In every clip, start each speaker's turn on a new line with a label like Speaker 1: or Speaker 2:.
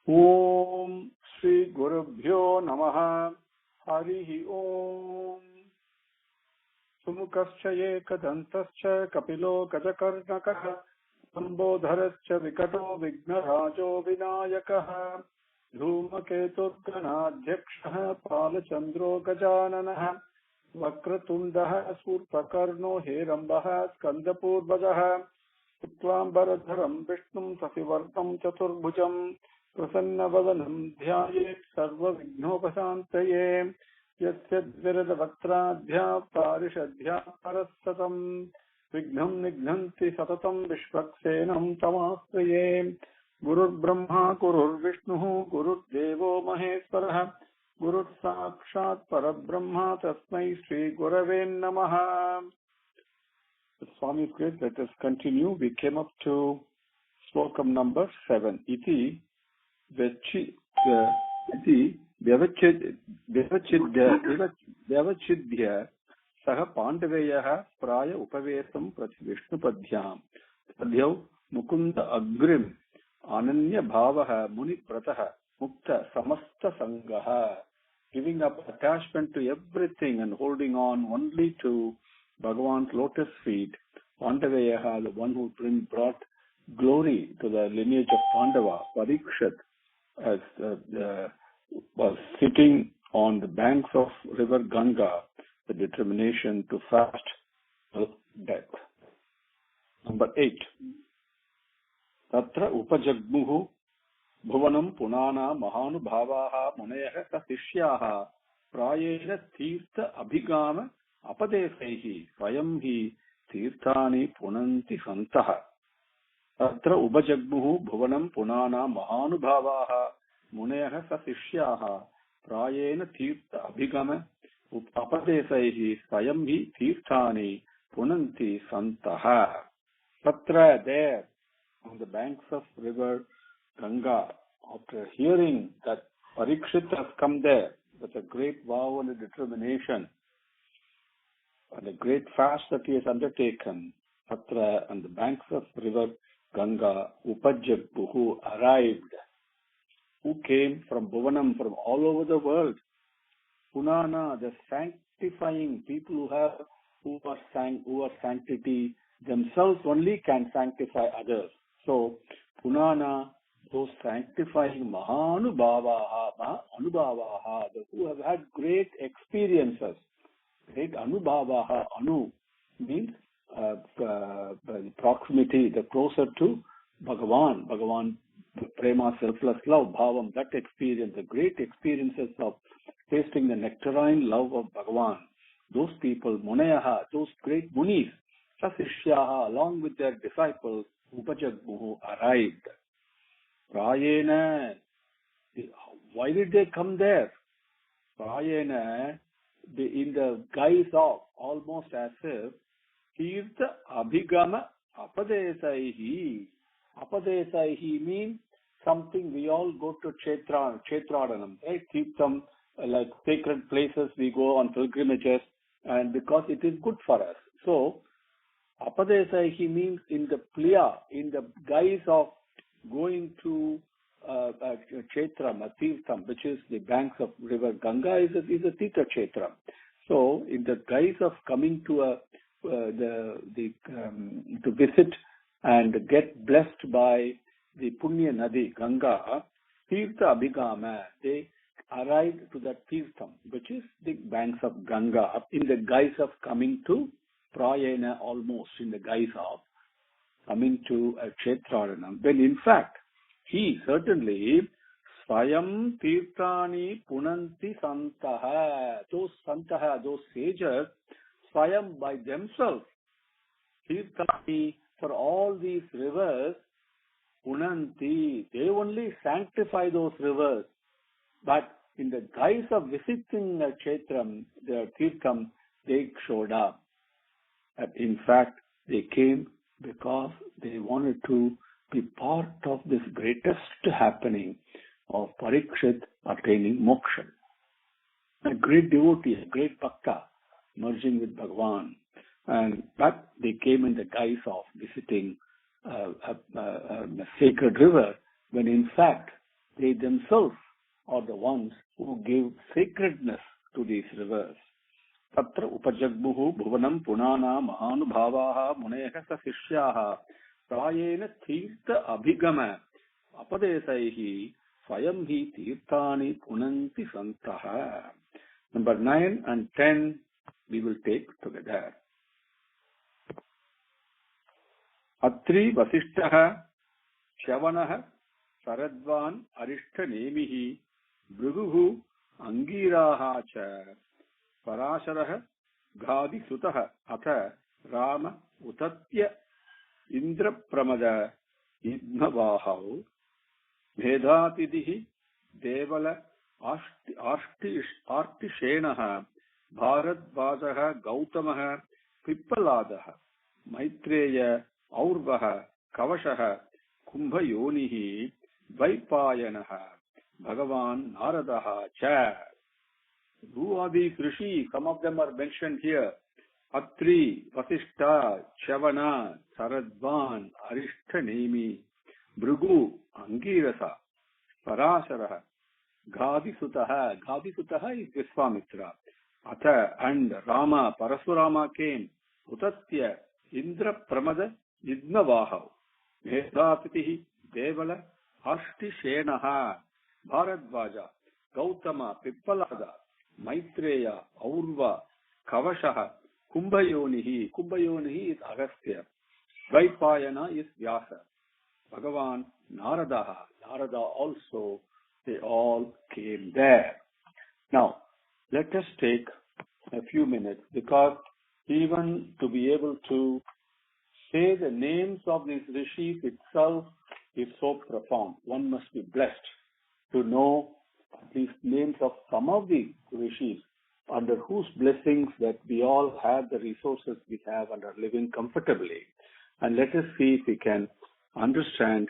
Speaker 1: Om Shri Gurubhyo Namaha Harihi Om Sumukascha Ekadantascha Kapilo Gajakarnakaha Sambodharascha Vikato Vignarajo Vinayakaha Dhumaketurganadhyakshaha Palachandro Gajananaha Vakratundaha Surpakarno Herambaha Skandapurvajaha Utlambaradharam Vishnum Sasivartam Chaturbhujam Prasanna Dhyayet Sarva Vignopasantaye Yasyadviradavakradhya Parishadhya Parasatam Vignam Nignanti Satatam Vishvaksenam Tamastraye Gurur Brahma Gurur Vishnu Gurur Devo Maheswaraha Gurur Sakshat Parabrahma Tasmai Sri Gurave Namaha. The Swami is great. Let us continue. We came up to Slokam number 7. Iti Vyavachidya Saha Pandaveyaha Praya Upavesam Prati Vishnupadhyam Padhyav Mukunda Agrim Ananya Bhavaha Muni Prataha Mukta Samasta Sangaha, giving up attachment to everything and holding on only to Bhagavan's lotus feet. Pandaveyaha, the one who brought glory to the lineage of Pandava, Parikshit, as was sitting on the banks of river Ganga, the determination to fast till death. Number 8. Tatra upajagmuhu bhuvanam punana mahanubhavaha muneyaha sashyaha prayena tirtha abhigama apadesaihi swayam hi tirthani punanti santaha. Tatra upajagmuhu bhuvanam punana mahanubhavaha muneyaha sashyaha prayena tirtha abhigama apadesaihi swayam hi tirthani punanti santaha. Tatra, there on the banks of river Ganga, after hearing that Parikshit has come there with a great vow and a determination and a great fast that he has undertaken, Patra on the banks of river Ganga, Upajagbu, who arrived, who came from Bhuvanam, from all over the world. Punana, the sanctifying people who are sanctity themselves only can sanctify others. So, Punana, those sanctifying Mahanubhavaha, who have had great experiences. Great Anubhavaha, Anu means proximity, the closer to Bhagavan, Prema, selfless love, Bhavam, that experience, the great experiences of tasting the nectarine love of Bhagavan. Those people, Munayaha, those great Munis, Sasishyaha, along with their disciples, Upajagmuhu, arrived. Prayena, why did they come there? Prayena, in the guise of, almost as if, Tirtha Abhigama Apadesaihi. Apadesaihi means something we all go to Kshetradanam, right? Tirtham, like sacred places we go on pilgrimages, and because it is good for us. So, Apadesaihi means in the guise of going to Kshetram, a Tirtham, which is the banks of river Ganga, is a Tirtha Kshetram. So, in the guise of coming to to visit and get blessed by the Punya Nadi, Ganga, Tirtha Abhigama, they arrived to that Tirtham, which is the banks of Ganga, in the guise of coming to Prayena, almost in the guise of coming to a Kshetradanam. When in fact, he certainly Swayam Tirthani Punanti Santaha. Those Santaha, those sages, Swayam by themselves, Tirthani, for all these rivers, Punanti, they only sanctify those rivers. But in the guise of visiting a Kshetram, the Tirtham, they showed up. And in fact, they came because they wanted to be part of this greatest happening of Parikshit attaining moksha. A great devotee, a great bhakta, merging with Bhagavan. But they came in the guise of visiting a sacred river, when in fact They themselves are the ones who give sacredness to these rivers. Tatra upajagbuhu bhuvanam punana mahanubhavaha muneha sa sishyaha prayena tirtha abhigama apadesaihi swayam hi tirthani punanti santaha. Number 9 and 10 we will take together. Atri vasishtaha Shavanaha Saradvan Arishta Nemihi Bhruguhu Angiraha Cha Parasharaha Ghadi Sutaha Atha Rama Utatya Indra Pramada Idnavahau Vedatidihi Devala Artishenaha Bharadvajaha Gautamaha Pippaladaha Maitreya Aurvaha Kavashaha Kumbhayonihi Vaipayanaha Bhagavan Naradaha Cha. Who are these rishis? Some of them are mentioned here. Atri, Vasishta, Chavana, Saradvan, Arishtanemi, Bhrugu, Angirasa, Parasharaha, Ghadisutaha. Ghadisutaha is Viswamitra. Atha and Rama, Parasurama came. Utatya, Indra Pramada, Idnavahav. Vedapitihi, Devala, Ashtishenaha, Bharadvaja, Gautama, Pippalada, Maitreya, Aurva, Kavashaha, Kumbhayonihi. Kumbhayonihi is Agastya. Vaipayana is Vyasa. Bhagavan, Naradaha. Narada also, they all came there. Now, let us take a few minutes, because even to be able to say the names of these rishis itself is so profound. One must be blessed to know these names of some of the rishis, under whose blessings that we all have the resources we have and are living comfortably. And let us see if we can understand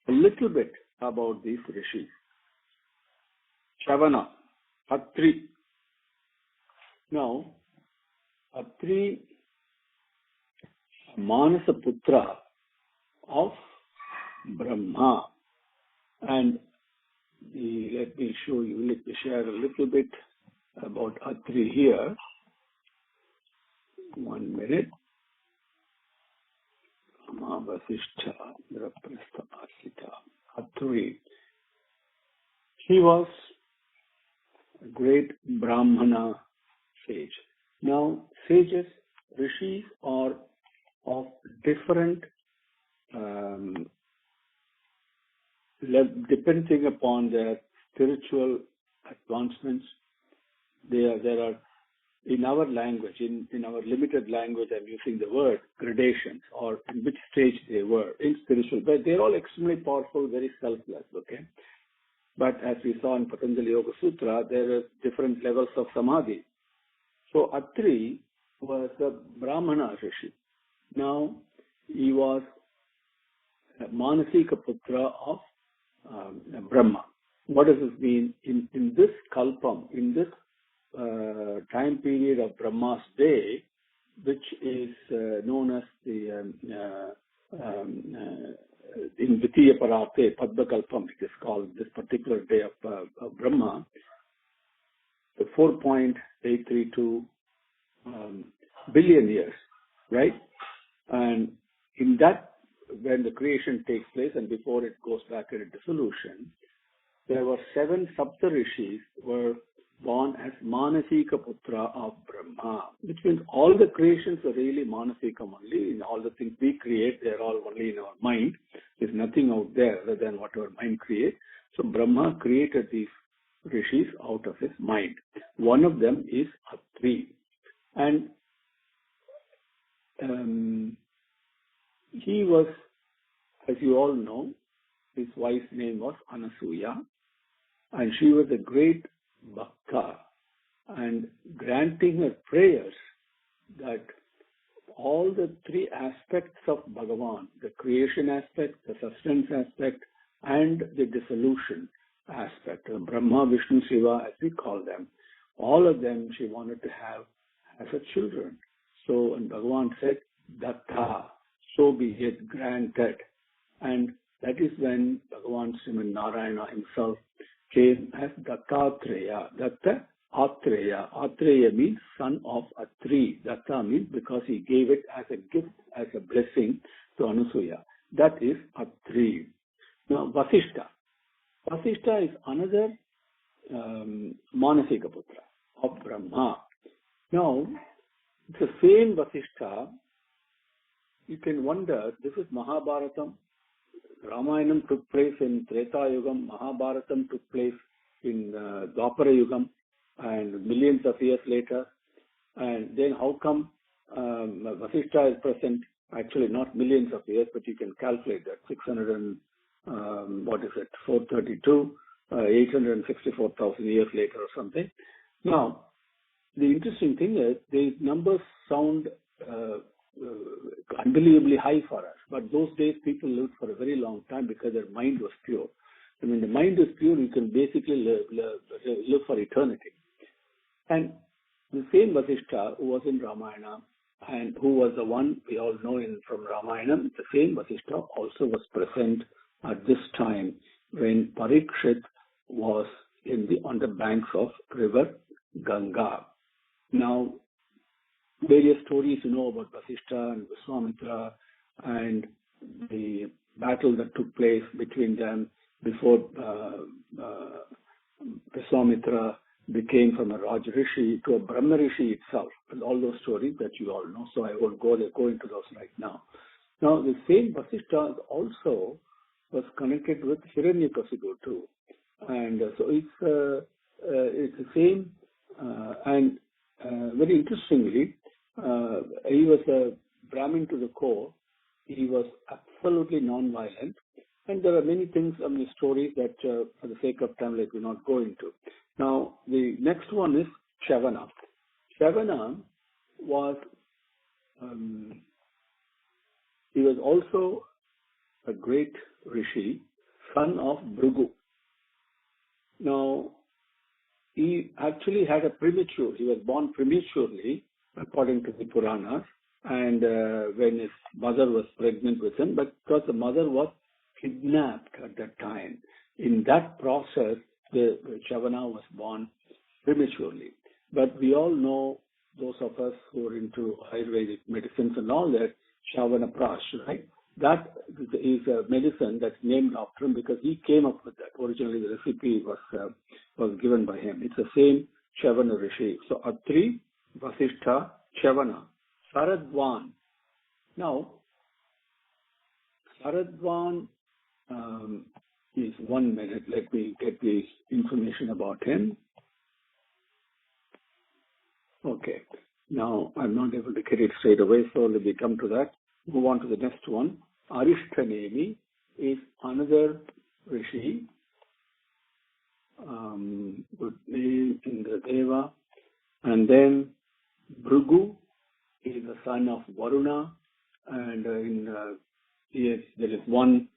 Speaker 1: a little bit about these rishis. Shavana, Atri. Now, Atri, Manasaputra of Brahma. And let me share a little bit about Atri here. 1 minute. Vasishta, Indraprastha, Asita, Atri. He was a great Brahmana sage. Now, sages, rishis are of different, depending upon their spiritual advancements. There are, in our language, in our limited language, I'm using the word gradations, or in which stage they were in spiritual. But they're all extremely powerful, very selfless, okay? But as we saw in Patanjali Yoga Sutra, there are different levels of samadhi. So Atri was a Brahmana rishi. Now, he was a Manasika Putra of Brahma. What does this mean? In this Kalpam, in this time period of Brahma's day, which is known as the in Vitiya Parate, Padma Kalpam, it is called, this particular day of Brahma, the 4.832 billion years, right? And in that, when the creation takes place and before it goes back into dissolution, there were 7 Saptarishis were born as Manasika Putra of Brahma, which means all the creations are really Manasikam only. In all the things we create, they're all only in our mind. There's nothing out there other than what our mind creates. So Brahma created these rishis out of his mind. One of them is Atri. And he was, as you all know, his wife's name was Anasuya, and she was a great bhakta, and granting her prayers that all the 3 aspects of Bhagavan, the creation aspect, the sustenance aspect, and the dissolution aspect, Brahma, Vishnu, Shiva, as we call them, all of them she wanted to have as her children. So, and Bhagavan said, Datta, so be it, granted. And That is when Bhagavan Srimad Narayana himself came as Dattatreya. Datta Atreya. Atreya means son of Atri. Datta means because he gave it as a gift, as a blessing to Anusuya. That is Atri. Now Vasishta. Vasishta is another Manasika Putra of Brahma. Now, the same Vasishta, you can wonder, this is Mahabharatam. Ramayanam took place in Treta Yugam, Mahabharatam took place in Dwapara Yugam, and millions of years later. And then how come Vasishta is present? Actually, not millions of years, but you can calculate that 600 and 432, 864,000 years later or something. Now, the interesting thing is these numbers sound unbelievably high for us, but those days people lived for a very long time because their mind was pure. And when the mind is pure, you can basically live for eternity. And the same Vasishta who was in Ramayana and who was the one we all know from Ramayana, the same Vasishta also was present at this time when Parikshit was on the banks of river Ganga. Now, various stories you know about Vasishta and Vishwamitra and the battle that took place between them before Vishwamitra became from a Raj Rishi to a Brahma Rishi itself. And all those stories that you all know, so I won't go into those right now. Now, the same Vasishta also was connected with Hiranyakasipu too. And so it's the same, and very interestingly, he was a Brahmin to the core. He was absolutely non-violent, and there are many things, stories that, for the sake of time, we'll not go into. Now, the next one is Chavana. Chavana was, he was also a great rishi, son of Bhrigu. Now, he actually had he was born prematurely, according to the Puranas, and when his mother was pregnant with him, but because the mother was kidnapped at that time, in that process, the Chavana was born prematurely. But we all know, those of us who are into Ayurvedic medicines and all that, Chavana Prash, right? That is a medicine that's named after him because he came up with that. Originally, the recipe was given by him. It's the same Chavana Rishi. So, Atri, Vasishta, Chavana, Saradvan. Now, Saradvan is 1 minute. Let me get the information about him. Okay. Now, I'm not able to get it straight away, so let me come to that. Move on to the next one. Arishtanemi is another rishi. Good name in the Deva. And then Bhrigu is the son of Varuna. And there is one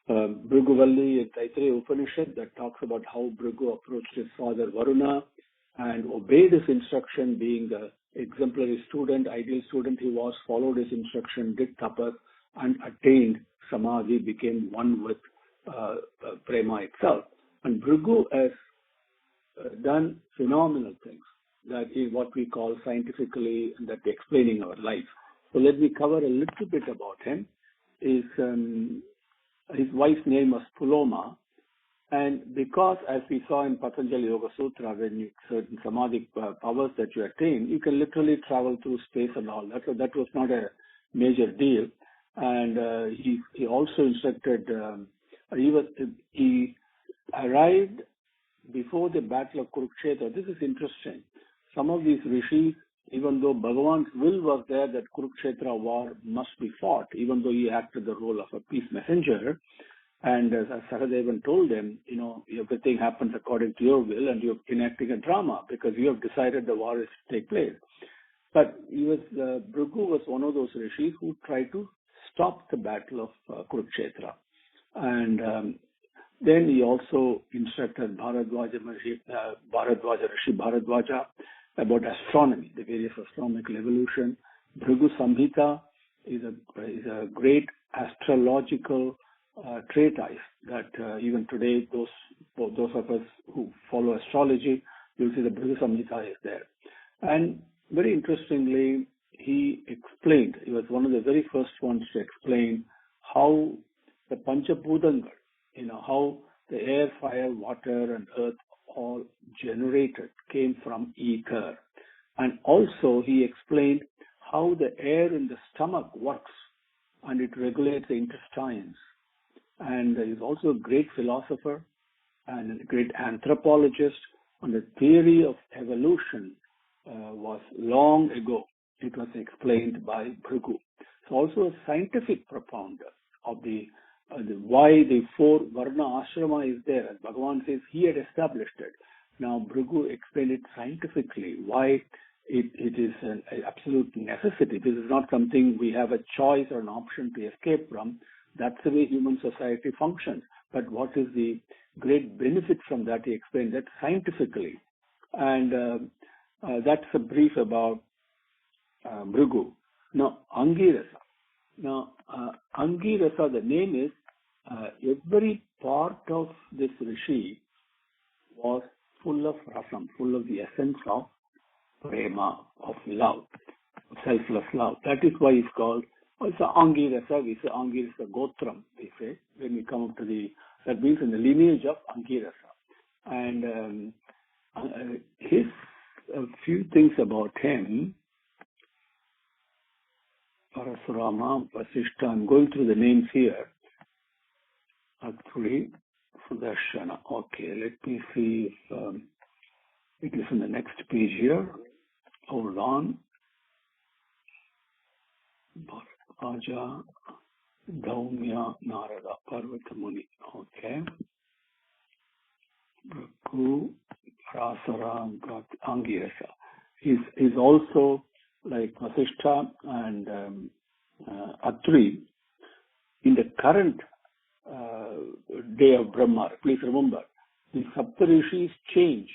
Speaker 1: Bhriguvalli in Taittiriya Upanishad that talks about how Bhrigu approached his father Varuna and obeyed his instruction, being the exemplary student, ideal student he was, followed his instruction, did tapas, and attained samadhi, became one with prema itself. And Bhrigu has done phenomenal things. That is what we call scientifically that explaining our life. So let me cover a little bit about him. His wife's name was Puloma. And because, as we saw in Patanjali Yoga Sutra, when you certain samadhi powers that you attain, you can literally travel through space and all that. So that was not a major deal. And he also instructed. He arrived before the battle of Kurukshetra. This is interesting. Some of these rishis, even though Bhagavan's will was there that Kurukshetra war must be fought, even though he acted the role of a peace messenger. And as Sahadevan told him, everything happens according to your will and you're enacting a drama because you have decided the war is to take place. But Bhrigu was one of those rishis who tried to stop the battle of Kurukshetra. And then he also instructed Bharadwaja Rishi Bharadwaja about astronomy, the various astronomical evolution. Bhrigu Samhita is a great astrological treatise that even today those of us who follow astrology, you'll see the Bhrigu Samhita is there. And very interestingly, he explained, he was one of the very first ones to explain how the Panchabhutangal, how the air, fire, water and earth all generated came from ether. And also he explained how the air in the stomach works and it regulates the intestines. And he's also a great philosopher and a great anthropologist. And the theory of evolution was long ago. It was explained by Bhrigu. So also a scientific propounder of the why the four Varna Ashrama is there. As Bhagavan says, he had established it. Now Bhrigu explained it scientifically, why it is an absolute necessity. This is not something we have a choice or an option to escape from. That's the way human society functions. But what is the great benefit from that? He explained that scientifically. And that's a brief about Bhrigu. Now, Angirasa. Now, Angirasa, the name is, every part of this rishi was full of rasam, full of the essence of prema, of love, selfless love. That is why it's called, also Angirasa, we say Angirasa Gotram, we say, when we come up to that means in the lineage of Angirasa. And a few things about him, Parasurama, Vasishta, I'm going through the names here. Atri, Sudarshana. Okay, let me see if it is in the next page here. Hold on. Bharataja, Daumya, Narada, Parvata Muni. Okay. Bhrigu, Parasara, Angirasa. He's also like Vasishta and Atri in the current day of Brahma. Please remember, the Saptarishis change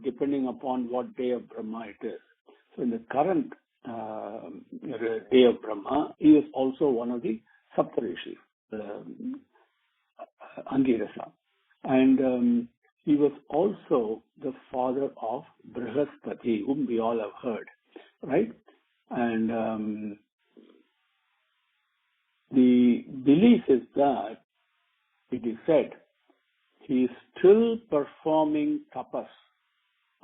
Speaker 1: depending upon what day of Brahma it is. So in the current day of Brahma, he is also one of the Saptarishis, Angirasa. And he was also the father of Brihaspati, whom we all have heard, right? And the belief is that it is said he is still performing tapas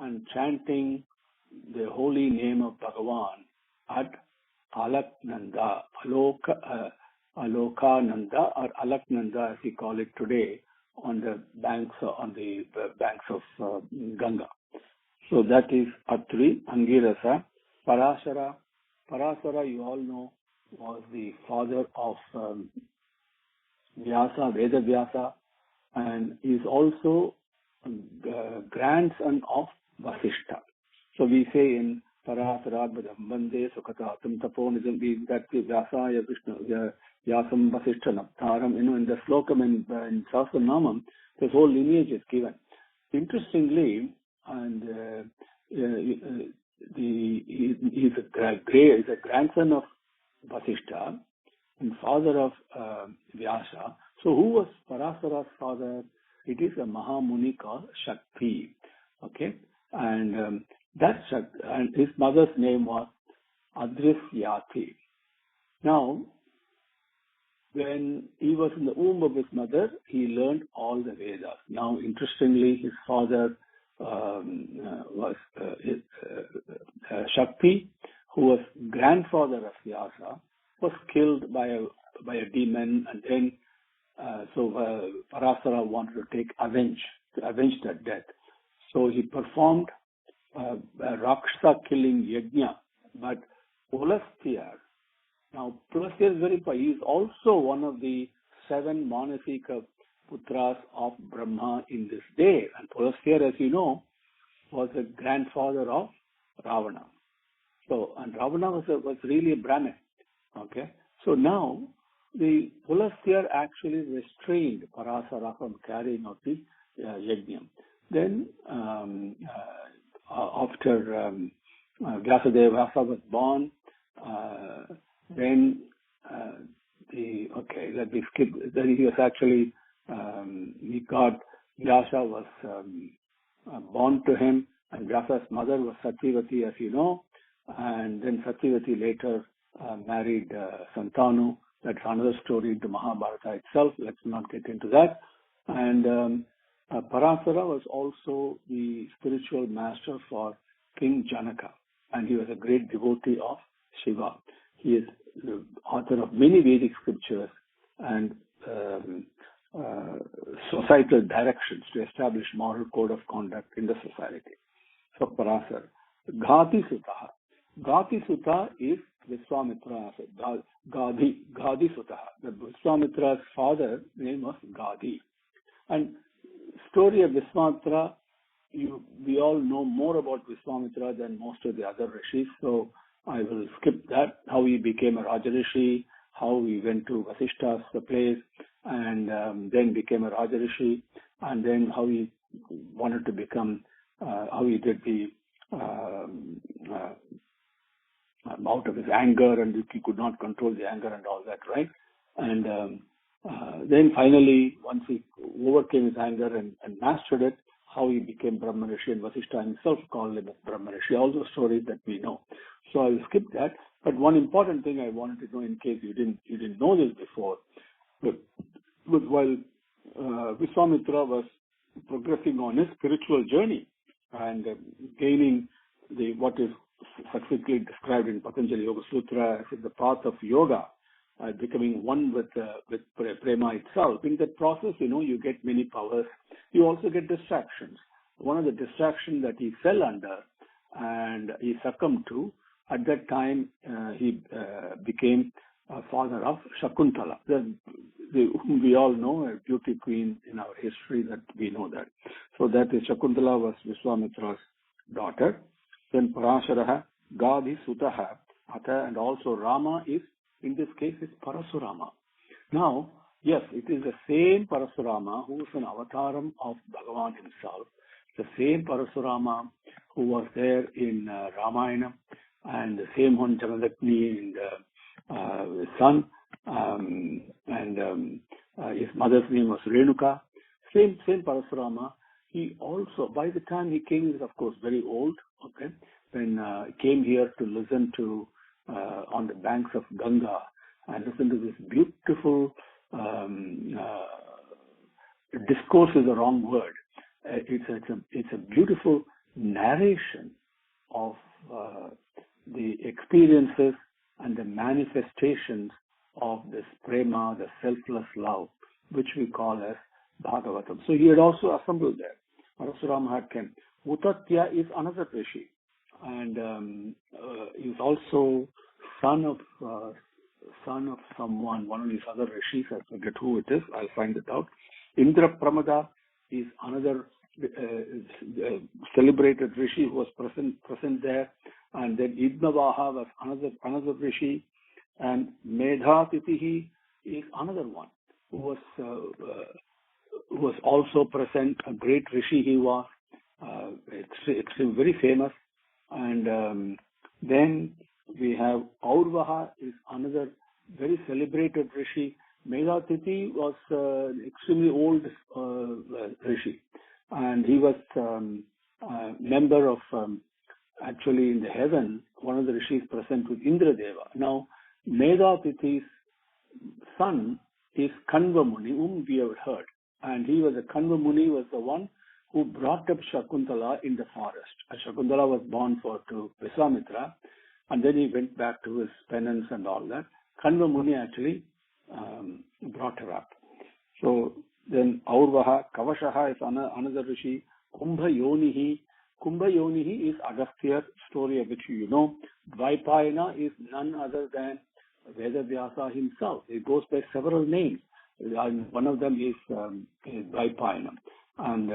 Speaker 1: and chanting the holy name of Bhagavan at Alaknanda, Alokananda or Alaknanda as we call it today, on the banks of Ganga. So that is Atri, Angirasa. Parasara. Parasara, you all know, was the father of Vyasa, Veda Vyasa, and is also grandson of Vasishta. So we say in Parasara Bande Sukatatam Taponism, that Vyasaya Vishnu, Vyasam Vasishta Naptaram, in the Slokam in Sahasranamam, this whole lineage is given. Interestingly, and he's a grandson of Vasishta and father of Vyasa. So who was Parasara's father? It is a Mahamuni called Shakti. Okay, and and his mother's name was Adrisyati. Now, when he was in the womb of his mother, he learned all the Vedas. Now, interestingly, his father was Shakti, who was grandfather of Vyasa, was killed by a demon, and then Parasara wanted to avenge that death. So he performed a Rakshasa killing yajna, but Pulastya. Now, Pulastya is very important. He is also one of the 7 Manasika Putras of Brahma in this day. And Pulastya, as you know, was the grandfather of Ravana. So, and Ravana was really a Brahmin. Okay. So now, the Pulastya actually restrained Parasara from carrying out the yajna. Then, after Vyasadeva was born, then let me skip. Then he was actually, Vyasa was born to him, and Vyasa's mother was Satyavati, as you know, and then Satyavati later married Santanu. That's another story into Mahabharata itself. Let's not get into that. And Parasara was also the spiritual master for King Janaka, and he was a great devotee of Shiva. He is the author of many Vedic scriptures and societal directions to establish moral code of conduct in the society. So Parasar. Ghati Sutaha. Ghati Sutta is Vishwamitra. Gadi Sutaha. The Vishwamitra's father name was Gadi. And story of Vishwamitra, we all know more about Vishwamitra than most of the other rishis, so I will skip that, how he became a Rajarishi, how he went to Vasishta's place, and then became a Rajarishi, and then how he wanted to become, how he did the, out of his anger, and he could not control the anger and all that, right? And then finally, once he overcame his anger and mastered it, how he became Brahma Rishi, and Vasishta himself called him as Brahma Rishi, all those stories that we know. So I will skip that. But one important thing I wanted to know, in case you didn't know this before, but while Vishwamitra was progressing on his spiritual journey and gaining what is successfully described in Patanjali Yoga Sutra as the path of yoga, becoming one with prema itself. In that process, you get many powers. You also get distractions. One of the distractions that he fell under and he succumbed to, at that time he became father of Shakuntala, whom we all know, a beauty queen in our history, that we know that. So that is Shakuntala was Vishwamitra's daughter. Then Parasharaha, Gadi Sutaha, and also Rama is, in this case, is Parasurama. Now, yes, it is the same Parasurama who is an avataram of Bhagavan himself, the same Parasurama who was there in Ramayana, and the same one Jamadagni and his son, and his mother's name was Renuka. Same Parasurama. He also, by the time he came, he was of course very old. Okay, when he came here to listen to on the banks of Ganga and listen to this beautiful discourse is the wrong word. It's a beautiful narration of the experiences and the manifestations of this prema, the selfless love, which we call as Bhagavatam. So he had also assembled there. Parasuram had come. Utatya is another rishi, and he is also son of someone, one of these other rishis. I forget who it is. I'll find it out. Indra Pramada is another celebrated rishi who was present there, and then Idnavaha was another rishi, and Medhatitihi is another one who was also present. A great rishi he was. It's very famous. And then we have Aurvaha is another very celebrated rishi. Medhatiti was extremely old rishi, and he was a member of actually in the heaven, one of the rishis present with Indradeva. Now, Medhatiti's son is Kanva Muni, whom we have heard, and Kanva Muni was the one who brought up Shakuntala in the forest. And Shakuntala was born to Vishwamitra, and then he went back to his penance and all that. Kanva Muni actually brought her up. So then Aurvaha, Kavashaha is another rishi. Kumbha Yonihi is Agastya's story of which you know. Dvaipayana is none other than Vedavyasa himself. It goes by several names. One of them is Dvaipayana. And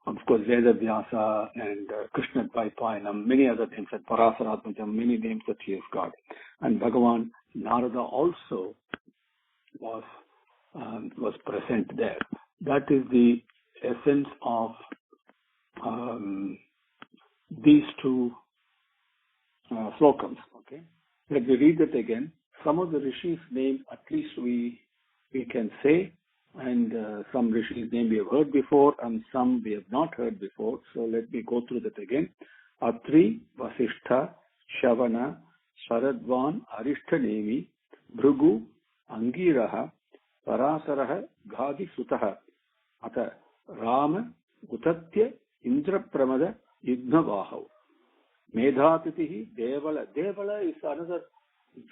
Speaker 1: of course Vedavyasa and Krishna Dvaipayanam, many other things, like Parasaratmajam, many names that he has got. And Bhagavan Narada also was present there. That is the essence of these two slokams. Okay, let me read it again. some of the rishis' names at least we can say, and some rishis' name we have heard before, and some we have not heard before. So let me go through that again. Atri, Vasishtha, Shavana, Sharadvan, Arishtanemi, Bhrugu, Angiraha, Parasaraha, Ghadi Sutaha, Ata Rama, Utatya, Indrapramada, Yudhnavahav. Medhatitihi, Devala. Devala is another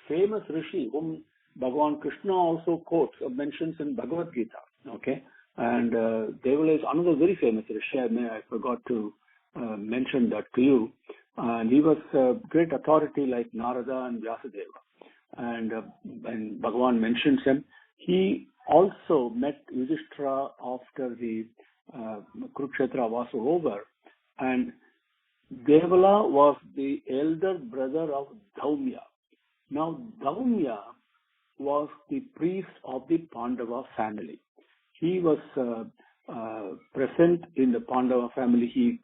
Speaker 1: famous rishi whom Bhagavan Krishna also quotes or mentions in Bhagavad Gita. Okay, and Devala is another very famous rishi. I forgot to mention that to you. And he was a great authority like Narada and Vyasadeva. And when Bhagavan mentions him, he also met Yudhishthira after the Kurukshetra was over. And Devala was the elder brother of Dhaumya. Now, Dhaumya was the priest of the Pandava family. He was present in the Pandava family. He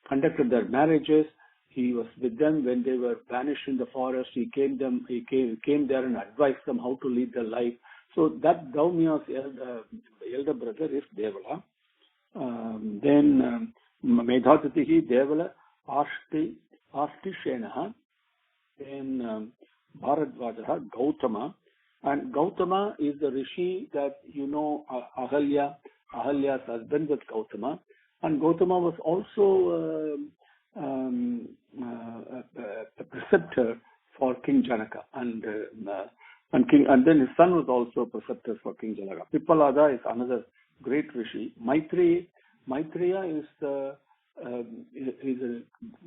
Speaker 1: conducted their marriages. He was with them when they were banished in the forest. He came there and advised them how to lead their life. So that Dhaumya's elder brother is Devala. Then Medhatitihi, Devala, Ashtishenaha, then Bharadvajaha, Gautama. And Gautama is the rishi that you know, Ahalya's husband was Gautama. And Gautama was also a preceptor for King Janaka. And then his son was also preceptor for King Janaka. Pippalada is another great rishi. Maitreya is a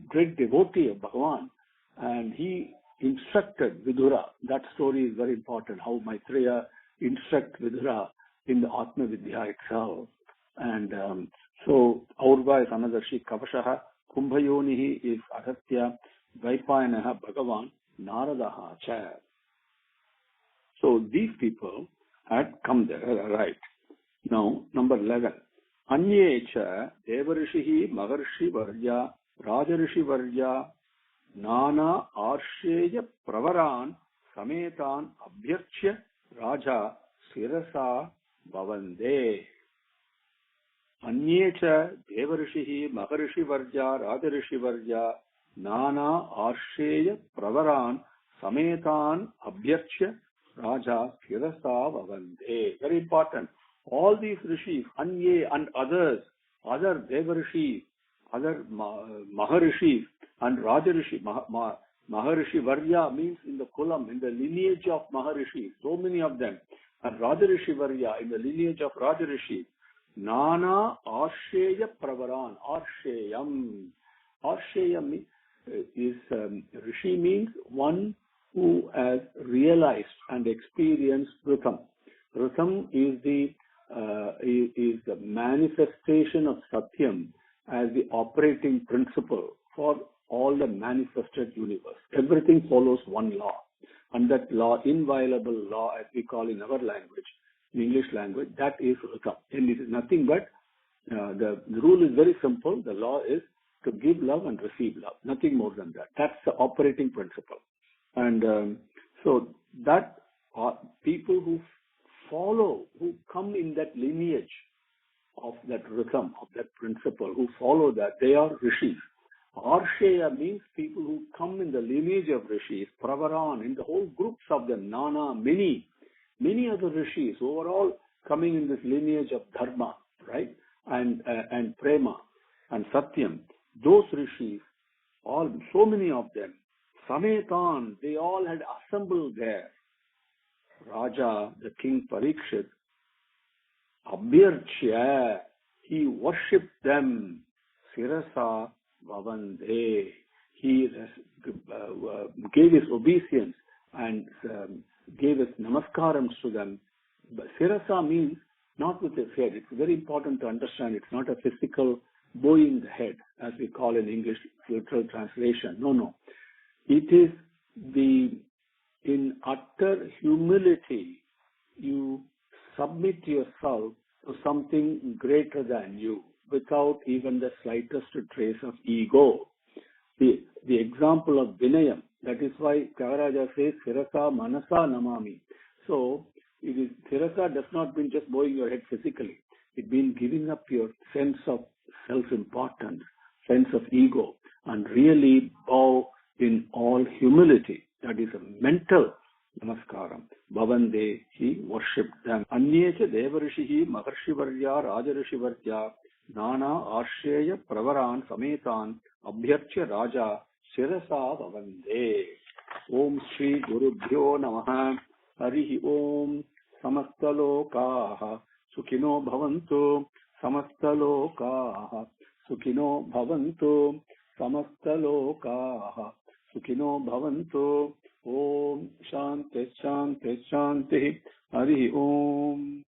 Speaker 1: great devotee of Bhagavan, and he instructed Vidura. That story is very important, how Maitreya instructed Vidura in the Atma Vidya itself. And so Aurva is another rishi. Kavashaha, Kumbhayonihi is Sathya, Vaipayanaha, Bhagavan, Naradaha, Cha. So these people had come there, right? Now, number 11. Anyecha, Devarishihi, Maharshi Varja, Rajarishi Varja, Nana Arsheya Pravaran, Sametan Abhyarchya, Raja, Sirasa, Bhavande. Anyecha, Devarishihi, Maharshi Varja, Rajarishi Varja, Nana Arsheya Pravaran, Sametan Abhyarchya, Raja, Sirasa, Bhavande. Very important. All these rishis, Anye and others, other Devarishis, other Maharishis and Rajarishi. Maharishi Varya means in the kulam, in the lineage of Maharishis, so many of them. And Rajarishi Varya in the lineage of Rajarishi. Nana Arsheya Pravaran, Arsheyam. Arsheyam is, Rishi means one who has realized and experienced Ritham. Ritham is the manifestation of Satyam as the operating principle for all the manifested universe. Everything follows one law. And that law, inviolable law, as we call in our language, in English language, that is Ritham. And it is nothing but, the rule is very simple. The law is to give love and receive love. Nothing more than that. That's the operating principle. And so that are people who follow, who come in that lineage of that rhythm, of that principle, who follow that, they are rishis. Arsheya means people who come in the lineage of rishis, Pravaran, in the whole groups of them, Nana, many other rishis who are all coming in this lineage of Dharma, right? And Prema and Satyam. Those rishis, all, so many of them, Sametan, they all had assembled there. Raja, the king Parikshit, Abhyarchya, he worshipped them. Sirasa Bhavande, he gave his obeisance and gave his namaskarams to them. But Sirasa means not with his head. It's very important to understand. It's not a physical bowing the head, as we call in English literal translation. No. It is in utter humility, you submit yourself to something greater than you without even the slightest trace of ego. The example of Vinayam That is why Tyagaraja says, Sirasa Manasa Namami. So, it is, Sirasa does not mean just bowing your head physically. It means giving up your sense of self-importance, sense of ego, and really bow in all humility. That is a mental namaskaram. Bhavande, he worshipped them. Anyecha Devarishihi Maharshivarya Rajarishivarya Nana Ashreya Pravaran Sametan Abhyarcha Raja Shirasa Bhavande. Om Shri Gurubhyo Namaha. Harihi Om. Samastalokaha Sukhino Bhavantu. Samastalokaha Sukhino Bhavantu. Samastalokaha Sukhino Bhavantu. Om Shanti Shanti Shanti. Harihi Om.